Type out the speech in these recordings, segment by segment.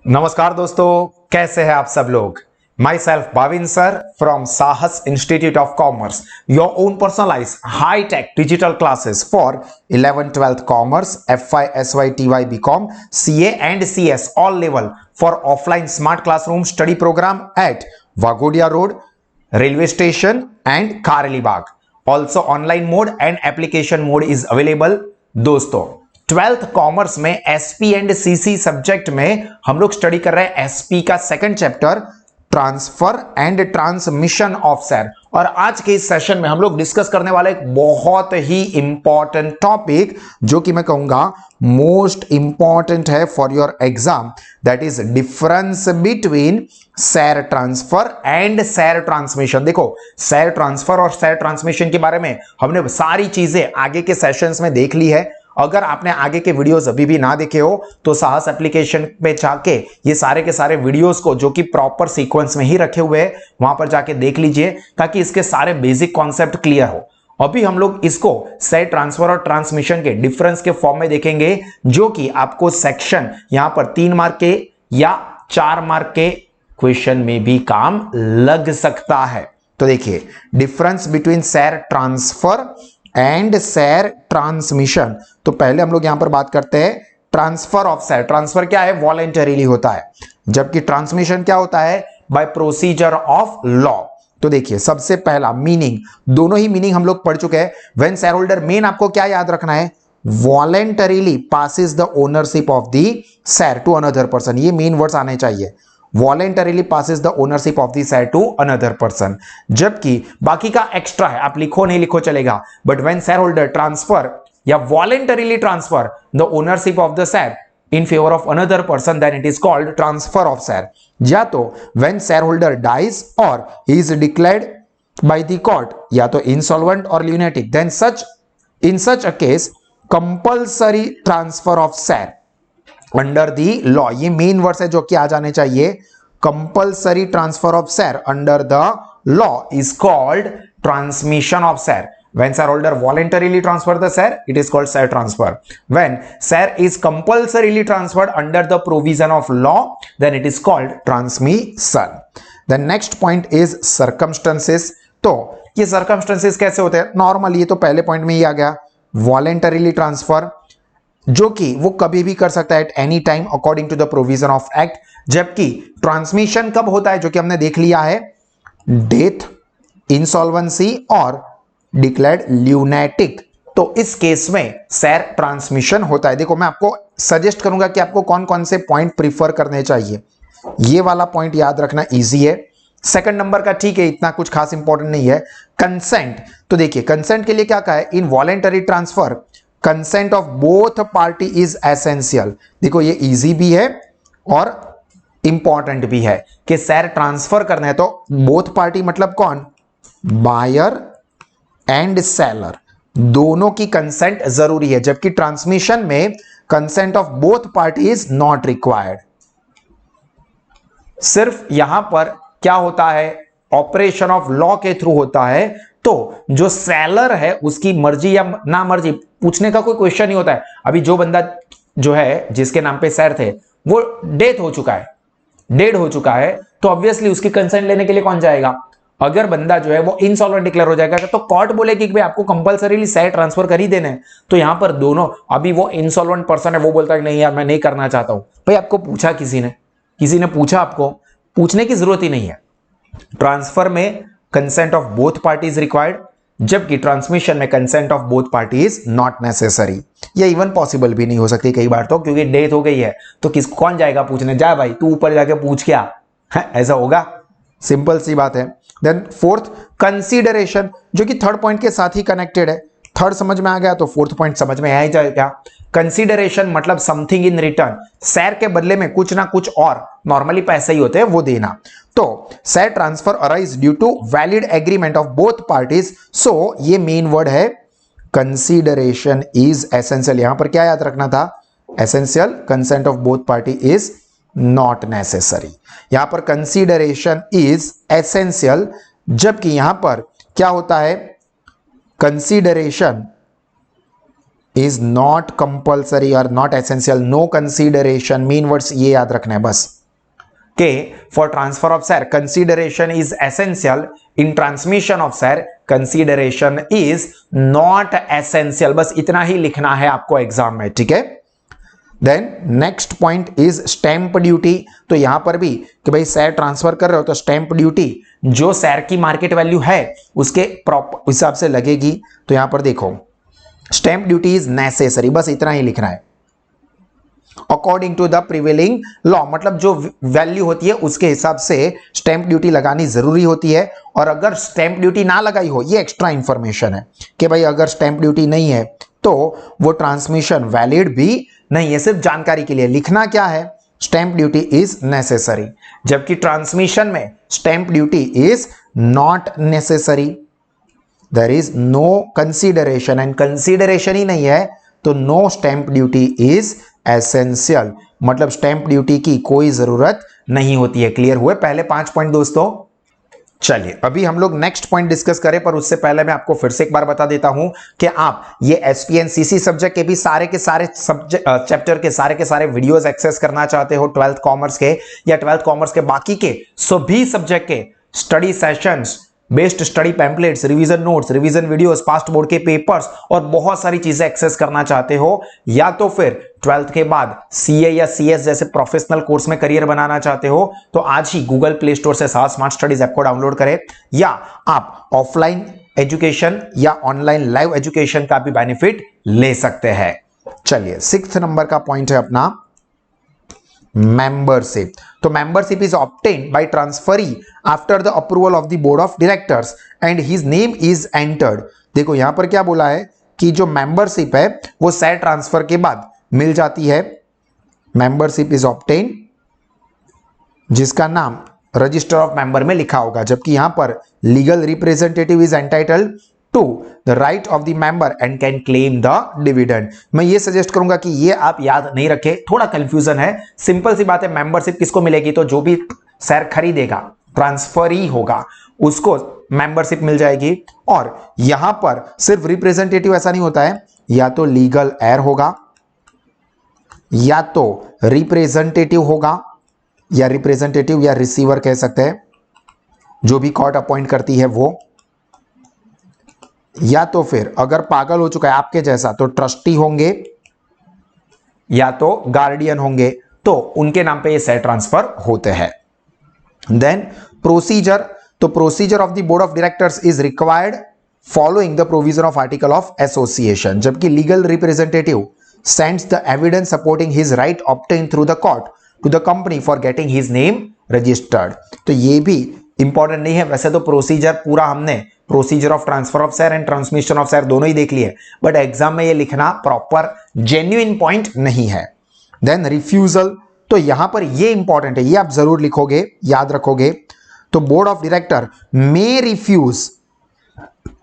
नमस्कार दोस्तों, कैसे हैं आप सब लोग। Myself Bhavin sir from Sahas institute of commerce, your own personalize high tech digital classes for 11th-12th commerce, FY, SY, TY, BCom, CA and CS all level for offline smart classroom study program at Vagodia Road, Railway Station and Kareli Bagh. Also online mode and application mode is available। दोस्तों 12th commerce में SP and CC subject में हम लोग study कर रहे हैं SP का second chapter transfer and transmission of share. और आज के इस सेशन में हम लोग डिस्कस करने वाले एक बहुत ही इंपॉर्टेंट टॉपिक जो कि मैं कहूंगा मोस्ट इंपॉर्टेंट है for your exam, that is difference between share transfer and share transmission. देखो, शेयर ट्रांसफर और शेयर ट्रांसमिशन के बारे में हमने सारी चीजें आगे के सेशंस में देख ली है। अगर आपने आगे के वीडियोस अभी भी ना देखे हो तो साहस एप्लीकेशन पे जाके ये सारे के सारे वीडियोस को जो कि प्रॉपर सीक्वेंस में ही रखे हुए हैं वहां पर जाके देख लीजिए ताकि इसके सारे बेसिक कॉन्सेप्ट क्लियर हो। अभी हम लोग इसको शेयर ट्रांसफर और ट्रांसमिशन के डिफरेंस के फॉर्म में देखेंगे जो कि आपको सेक्शन यहां पर 3 मार्क के या 4 मार्क के क्वेश्चन में भी काम लग सकता है। तो देखिए, difference between share transfer and share transmission. तो पहले हम लोग यहां पर बात करते हैं ट्रांसफर ऑफ शेयर। ट्रांसफर क्या है? वॉलेंटरीली होता है, जबकि ट्रांसमिशन क्या होता है? By procedure of law. तो देखिए, सबसे पहला मीनिंग, दोनों ही मीनिंग हम लोग पढ़ चुके हैं। व्हेन शेयर होल्डर, मेन आपको क्या याद रखना है? Voluntarily passes the ownership of the share to another person. ये मेन वर्ड्स आने चाहिए। Voluntarily passes the ownership of the share to another person. जबकि बाकी का एक्स्ट्रा है, आप लिखो नहीं लिखो चलेगा, but when share holder transfer या voluntarily transfer the ownership of the share in favor of another person, then it is called transfer of share। या तो when shareholder dies or he is declared by the court, या तो insolvent or lunatic, then in such a case compulsory transfer of share under the law. ये main words है जो कि आ जाने चाहिए। Compulsory transfer of share under the law is called transmission of share. When shareholder voluntarily transfer the share, it is called share transfer. When share is compulsorily transferred under the provision of law, then it is called transmission. The next point is circumstances। तो ये circumstances कैसे होते हैं? Normal, ये तो पहले point में ही आ गया, voluntarily transfer, जो कि वो कभी भी कर सकता है at any time according to the provision of act. जबकि ट्रांसमिशन कब होता है, जो कि हमने देख लिया है, डेथ, इंसॉल्वेंसी और डिक्लेयर्ड ल्यूनेटिक। तो इस केस में शेयर ट्रांसमिशन होता है। देखो, मैं आपको सजेस्ट करूंगा कि आपको कौन कौन से पॉइंट प्रीफर करने चाहिए। ये वाला पॉइंट याद रखना इजी है। सेकंड नंबर का ठीक है, इतना कुछ खास इंपॉर्टेंट नहीं है। कंसेंट, तो देखिए कंसेंट के लिए क्या कहा है? In voluntary transfer consent of both party is essential. देखो, ये इजी भी है और इंपॉर्टेंट भी है कि शेयर ट्रांसफर करना है तो बोथ पार्टी मतलब कौन? बायर एंड सेलर, दोनों की कंसेंट जरूरी है। जबकि ट्रांसमिशन में consent of both party is not required. सिर्फ यहां पर क्या होता है? ऑपरेशन ऑफ लॉ के थ्रू होता है। तो जो सेलर है उसकी मर्जी या ना मर्जी पूछने का कोई क्वेश्चन नहीं होता है। अभी जो बंदा जो है जिसके नाम पे शेयर थे वो डेथ हो चुका है, डेड हो चुका है, तो ऑब्वियसली उसकी कंसेंट लेने के लिए कौन जाएगा? अगर बंदा जो है वो इंसॉल्वेंट डिक्लेयर हो जाएगा तो कोर्ट बोलेगी कि भाई आपको कंपलसरीली शेयर ट्रांसफर कर ही देने हैं। तो यहां पर दोनों, अभी वो इंसॉल्वेंट पर्सन है वो बोलता है नहीं यार मैं नहीं करना चाहता हूं। भाई आपको पूछा किसी ने पूछा, आपको पूछने की जरूरत ही नहीं है। ट्रांसफर में consent of both parties required, जबकि ट्रांसमिशन में consent of both parties not necessary. ये इवन पॉसिबल भी नहीं हो सकती कई बार तो, क्योंकि डेथ हो गई है तो कौन जाएगा पूछने? जा भाई तू ऊपर जाके पूछ क्या ऐसा होगा? सिंपल सी बात है। देन फोर्थ, कंसीडरेशन, जो कि थर्ड पॉइंट के साथ ही कनेक्टेड है। थर्ड समझ में आ गया तो फोर्थ पॉइंट समझ में आ ही जाएगा। कंसीडरेशन मतलब समथिंग इन रिटर्न, शेयर के बदले में कुछ ना कुछ और, नॉर्मली पैसे ही होते हैं, वो देना। तो share transfer arise due to valid agreement of both parties. So ये मेन वर्ड है, कंसीडरेशन इज एसेंशियल। यहां पर क्या याद रखना था? Essential, consent of both party is not necessary. यहां पर कंसीडरेशन इज एसेंशियल, जबकि यहां पर क्या होता है? कंसीडरेशन इज नॉट कंपल्सरी और not essential. No consideration, main words ये याद रखना है बस। के for transfer of share consideration is essential, in transmission of share consideration is not essential. बस इतना ही लिखना है आपको एग्जाम में, ठीक है। Then next point is stamp duty. तो यहां पर भी कि भाई शेयर ट्रांसफर कर रहे हो तो स्टैंप ड्यूटी जो शेयर की मार्केट वैल्यू है उसके प्रॉपर हिसाब से लगेगी। तो यहां पर देखो स्टैंप ड्यूटी इज नेसेसरी, बस इतना ही लिखना है। According to the prevailing law, मतलब जो वैल्यू होती है उसके हिसाब से स्टैंप ड्यूटी लगानी जरूरी होती है। और अगर स्टैंप ड्यूटी ना लगाई हो, ये एक्स्ट्रा इंफॉर्मेशन है कि भाई अगर स्टैंप ड्यूटी नहीं है तो वो ट्रांसमिशन वैलिड भी नहीं है। सिर्फ जानकारी के लिए लिखना क्या है, स्टैंप ड्यूटी इज नेसेसरी, जबकि ट्रांसमिशन में stamp duty is not necessary. There is no consideration, and consideration ही नहीं है तो no stamp duty is essential, मतलब स्टैंप ड्यूटी की कोई जरूरत नहीं होती है। क्लियर हुए पहले 5 पॉइंट दोस्तों। चलिए अभी हम लोग नेक्स्ट पॉइंट डिस्कस करें, पर उससे पहले मैं आपको फिर से एक बार बता देता हूं कि आप ये एसपीएनसीसी सब्जेक्ट के भी सारे के सारे सब्जेक्ट चैप्टर के सारे वीडियोस एक्सेस करना चाहते हो 12th कॉमर्स के या 12th कॉमर्स के बाकी के सभी सब्जेक्ट के study sessions, best study pamphlets, revision notes, revision videos, past board के पेपर्स और बहुत सारी चीजें एक्सेस करना चाहते हो, या तो फिर 12th के बाद सीए या सीएस जैसे प्रोफेशनल कोर्स में करियर बनाना चाहते हो, तो आज ही गूगल प्ले स्टोर से साहा स्मार्ट स्टडीज ऐप को डाउनलोड करें, या आप ऑफलाइन एजुकेशन या ऑनलाइन लाइव एजुकेशन का भी बेनिफिट ले सकते हैं। चलिए 6th नंबर का पॉइंट है अपना membership। तो membership is obtained by transferee after the approval of the board of directors and his name is entered। देखो यहां पर क्या बोला है कि जो membership है वो शेयर ट्रांसफर के बाद मिल जाती है। membership is obtained जिसका नाम रजिस्टर ऑफ मेंबर में लिखा होगा, जबकि यहां पर legal representative is entitled to the right of the member and can claim the dividend. मैं ये सजेस्ट करूंगा कि ये आप याद नहीं रखें, थोड़ा कंफ्यूजन है। सिंपल सी बात है, मेंबरशिप किसको मिलेगी, तो जो भी शेयर खरीदेगा, ट्रांसफरी होगा, उसको मेंबरशिप मिल जाएगी। और यहां पर सिर्फ रिप्रेजेंटेटिव ऐसा नहीं होता है, या तो लीगल एयर होगा, या तो रिप्रेजेंटेटिव होगा, या रिप्रेजेंटेटिव या रिसीवर कह सकते हैं, जो भी कोर्ट अपॉइंट करती है वो, या तो फिर अगर पागल हो चुका है आपके जैसा तो ट्रस्टी होंगे, या तो गार्डियन होंगे, तो उनके नाम पे ये शेयर ट्रांसफर होते हैं। देन प्रोसीजर, तो procedure of the board of directors is required following the provision of article of association, जबकि legal representative sends the evidence supporting his right obtain through the court to the company for getting his name registered. तो ये भी important नहीं है, वैसे तो procedure पूरा हमने procedure of transfer of share and transmission of share दोनों ही देख लिए, बट एग्जाम में ये लिखना प्रॉपर जेन्युइन पॉइंट नहीं है। देन रिफ्यूजल, तो यहां पर ये इंपॉर्टेंट है, ये आप जरूर लिखोगे, याद रखोगे। तो board of director may refuse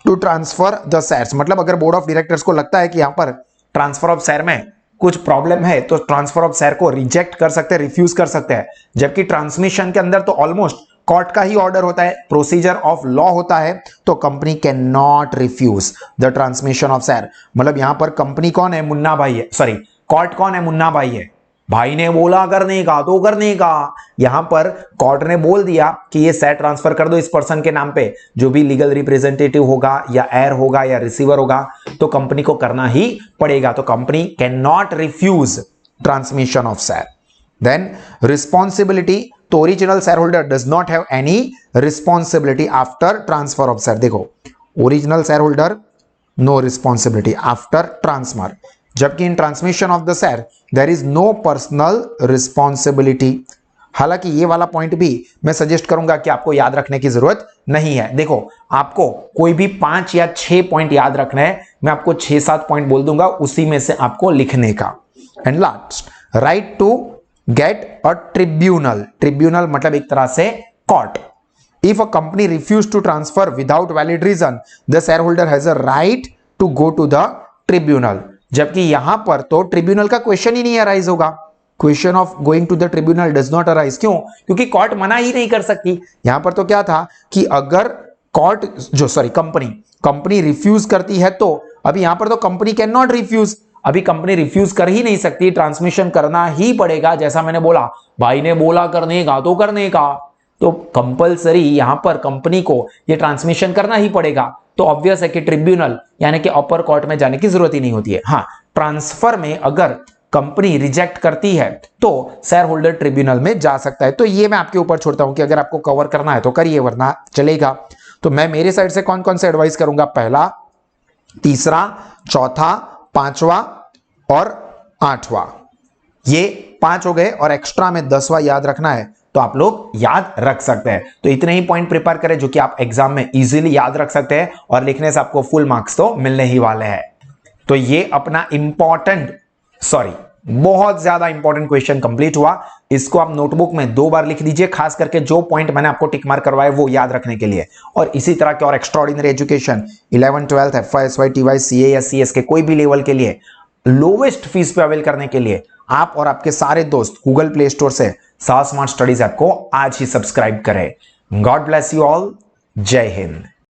to transfer the shares, मतलब अगर बोर्ड ऑफ डायरेक्टर्स को लगता है कि यहां पर ट्रांसफर ऑफ शेयर में कुछ प्रॉब्लम है तो ट्रांसफर ऑफ शेयर को रिजेक्ट कर सकते हैं, रिफ्यूज कर सकते हैं। जबकि ट्रांसमिशन के अंदर तो ऑलमोस्ट कोर्ट का ही ऑर्डर होता है, प्रोसीजर ऑफ लॉ होता है, तो company can not refuse the transmission of share. मतलब यहां पर कंपनी कौन है, मुन्ना भाई है, सॉरी कोर्ट कौन है, मुन्ना भाई है। भाई ने बोला करने का तो करने का, यहां पर कोर्ट ने बोल दिया कि ये शेयर ट्रांसफर कर दो इस पर्सन के नाम पे, जो भी लीगल रिप्रेजेंटेटिव होगा या एयर होगा या रिसीवर होगा, तो कंपनी को करना ही पड़ेगा। तो company can not refuse transmission of share. Then responsibility, तो original share holder does not have any responsibility after transfer of share. देखो original share holder no responsibility after transfer, जबकि in transmission of the share there is no personal responsibility. हालांकि ये वाला point भी मैं suggest करूंगा कि आपको याद रखने की जरूरत नहीं है। देखो आपको कोई भी 5 या 6 पॉइंट याद रखना है, मैं आपको 6-7 पॉइंट बोल दूंगा, उसी में से आपको लिखने का। And last, right to get a tribunal, tribunal मतलब एक तरह से court. If a company refuse to transfer without valid reason, the share holder has a right to go to the tribunal, जबकि यहां पर तो ट्रिब्यूनल का क्वेश्चन ही नहीं अराइज होगा। Question of going to the tribunal does not arise, क्यों? क्योंकि court मना ही नहीं कर सकती। यहां पर तो क्या था कि अगर कंपनी रिफ्यूज करती है, तो अभी यहां पर तो कंपनी कैन नॉट रिफ्यूज। अभी कंपनी रिफ्यूज कर ही नहीं सकती, ट्रांसमिशन करना ही पड़ेगा। जैसा मैंने बोला, भाई ने बोला करने का तो करने का, तो कंपलसरी यहां पर कंपनी को ये ट्रांसमिशन करना ही पड़ेगा। तो ऑब्वियस है कि ट्रिब्यूनल यानी कि अपर कोर्ट में जाने की जरूरत ही नहीं होती है। हाँ, ट्रांसफर में अगर कंपनी रिजेक्ट करती है तो शेयर होल्डर ट्रिब्यूनल में जा सकता है। तो ये मैं आपके ऊपर छोड़ता हूं कि अगर आपको कवर करना है तो करिए, वरना चलेगा। तो मैं मेरे साइड से कौन कौन से एडवाइस करूंगा, पहला, तीसरा, चौथा, पांचवा और आठवां, ये 5 हो गए और एक्स्ट्रा में 10वां याद रखना है तो आप लोग याद रख सकते हैं। तो इतने ही पॉइंट प्रिपेयर करें जो कि आप एग्जाम में इजीली याद रख सकते हैं और लिखने से आपको फुल मार्क्स तो मिलने ही वाले हैं। तो ये अपना बहुत ज्यादा इंपॉर्टेंट क्वेश्चन कंप्लीट हुआ। इसको आप नोटबुक में 2 बार लिख दीजिए, खास करके जो पॉइंट मैंने आपको टिक मार्क करवाए वो याद रखने के लिए। और इसी तरह के और extraordinary education 11 12 FY SY TY CA या CS के कोई भी लेवल के लिए लोवेस्ट फीस पे अवेल करने के लिए आप और आपके सारे दोस्त गूगल प्ले स्टोर से साहस स्मार्ट स्टडीज ऐप को आज ही सब्सक्राइब करें। God bless you all. जय हिंद।